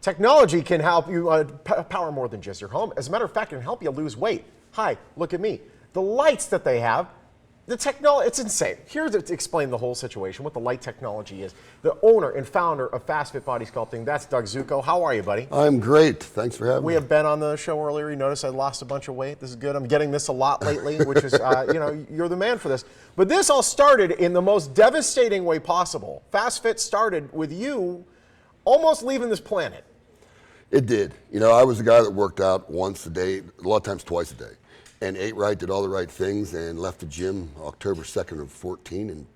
Technology can help you power more than just your home. As a matter of fact, it can help you lose weight. Hi, look at me. The lights that they have, the technology, it's insane. Here to explain the whole situation, what the light technology is. The owner and founder of Fast Fit Body Sculpting, that's Doug Zuko. How are you, buddy? I'm great. Thanks for having me. We have Ben on the show earlier. You noticed I lost a bunch of weight. This is good. I'm getting this a lot lately, which is, you're the man for this. But this all started in the most devastating way possible. Fast Fit started with you almost leaving this planet. It did. I was the guy that worked out once a day, a lot of times twice a day, and ate right, did all the right things, and left the gym October 2nd of 14, and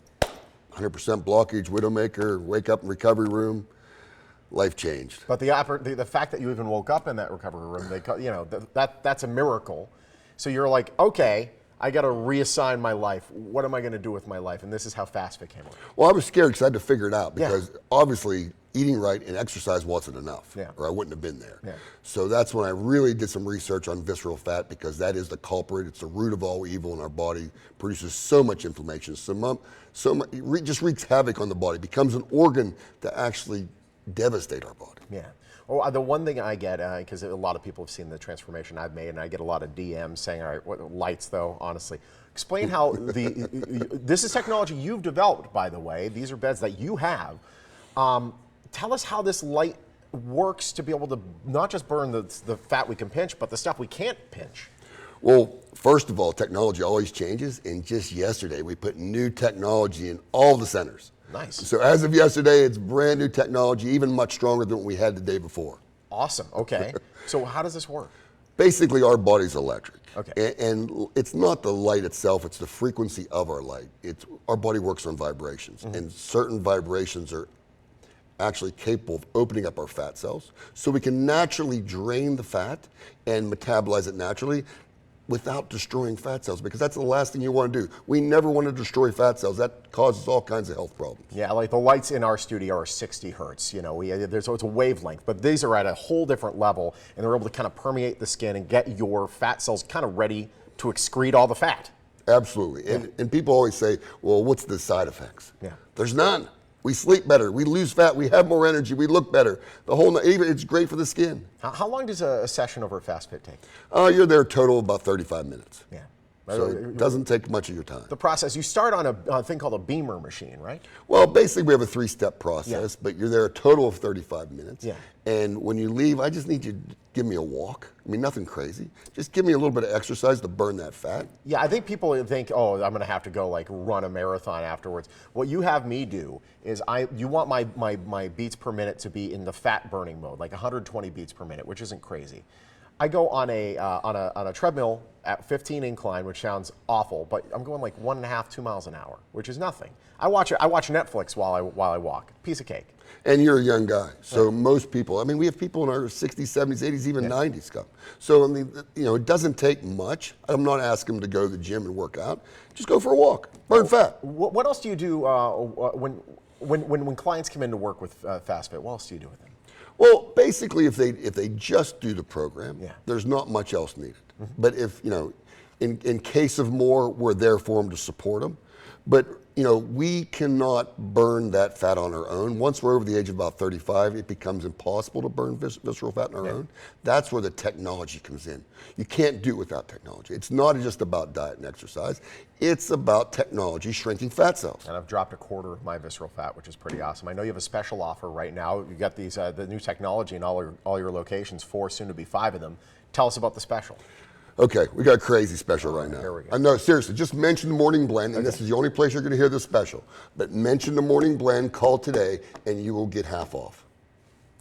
100% blockage, widowmaker, wake up in recovery room, life changed. But the fact that you even woke up in that recovery room, that's a miracle. So you're like, okay, I got to reassign my life. What am I going to do with my life? And this is how Fast Fit came along. Well, I was scared because I had to figure it out because obviously eating right and exercise wasn't enough, or I wouldn't have been there. Yeah. So that's when I really did some research on visceral fat because that is the culprit. It's the root of all evil in our body. Produces so much inflammation, just wreaks havoc on the body. Becomes an organ to actually devastate our body. Yeah. Well, the one thing I get, because a lot of people have seen the transformation I've made, and I get a lot of DMs saying, all right, what lights though, honestly. Explain how this is technology you've developed, by the way. These are beds that you have. Tell us how this light works to be able to not just burn the fat we can pinch, but the stuff we can't pinch. Well, first of all, technology always changes, and just yesterday we put new technology in all the centers. Nice. So as of yesterday, it's brand new technology, even much stronger than what we had the day before. Awesome. Okay. So how does this work? Basically, our body's electric. Okay. And it's not the light itself, it's the frequency of our light. Our body works on vibrations, and certain vibrations are actually capable of opening up our fat cells so we can naturally drain the fat and metabolize it naturally without destroying fat cells, because that's the last thing you want to do. We never want to destroy fat cells. That causes all kinds of health problems. Yeah, like the lights in our studio are 60 hertz. So it's a wavelength, but these are at a whole different level, and they're able to kind of permeate the skin and get your fat cells kind of ready to excrete all the fat. Absolutely. And people always say, well, what's the side effects? Yeah. There's none. We sleep better, we lose fat, we have more energy, we look better. It's great for the skin. How long does a session over at Fast Fit take? You're there total about 35 minutes. Yeah. So it doesn't take much of your time. The process, you start on a thing called a beamer machine, right? Well, basically we have a 3-step process, but you're there a total of 35 minutes. Yeah. And when you leave, I just need you to give me a walk. I mean, nothing crazy. Just give me a little bit of exercise to burn that fat. Yeah, I think people think, oh, I'm gonna have to go like run a marathon afterwards. What you have me do is you want my beats per minute to be in the fat burning mode, like 120 beats per minute, which isn't crazy. I go on a treadmill at 15 incline, which sounds awful, but I'm going like 1.5, 2 miles an hour, which is nothing. I watch Netflix while I walk. Piece of cake. And you're a young guy, so most people, I mean, we have people in our 60s, 70s, 80s, even 90s come. So, I mean, it doesn't take much. I'm not asking them to go to the gym and work out. Just go for a walk, burn fat. What else do you do when clients come in to work with Fast Fit? What else do you do with them? Well, basically, if they just do the program, there's not much else needed. But if, in case of more, we're there for them to support them. But, we cannot burn that fat on our own. Once we're over the age of about 35, it becomes impossible to burn visceral fat on our own. That's where the technology comes in. You can't do it without technology. It's not just about diet and exercise. It's about technology shrinking fat cells. And I've dropped 1/4 of my visceral fat, which is pretty awesome. I know you have a special offer right now. You've got these the new technology in all your locations, 4, soon to be 5 of them. Tell us about the special. Okay, we got a crazy special right now. Here we go. I know, seriously, just mention the Morning Blend, and this is the only place you're going to hear this special. But mention the Morning Blend, call today, and you will get half off.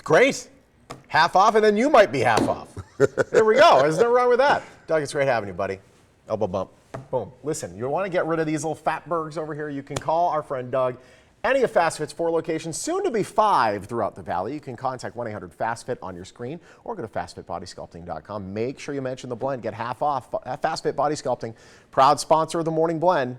Great. Half off, and then you might be half off. There we go. There's nothing wrong with that. Doug, it's great having you, buddy. Elbow bump. Boom. Listen, you want to get rid of these little fat bergs over here, you can call our friend Doug. Any of Fast Fit's 4 locations, soon to be 5 throughout the valley. You can contact 1-800-FAST-FIT on your screen or go to fastfitbodysculpting.com. Make sure you mention the blend. Get half off. Fast Fit Body Sculpting, proud sponsor of the Morning Blend.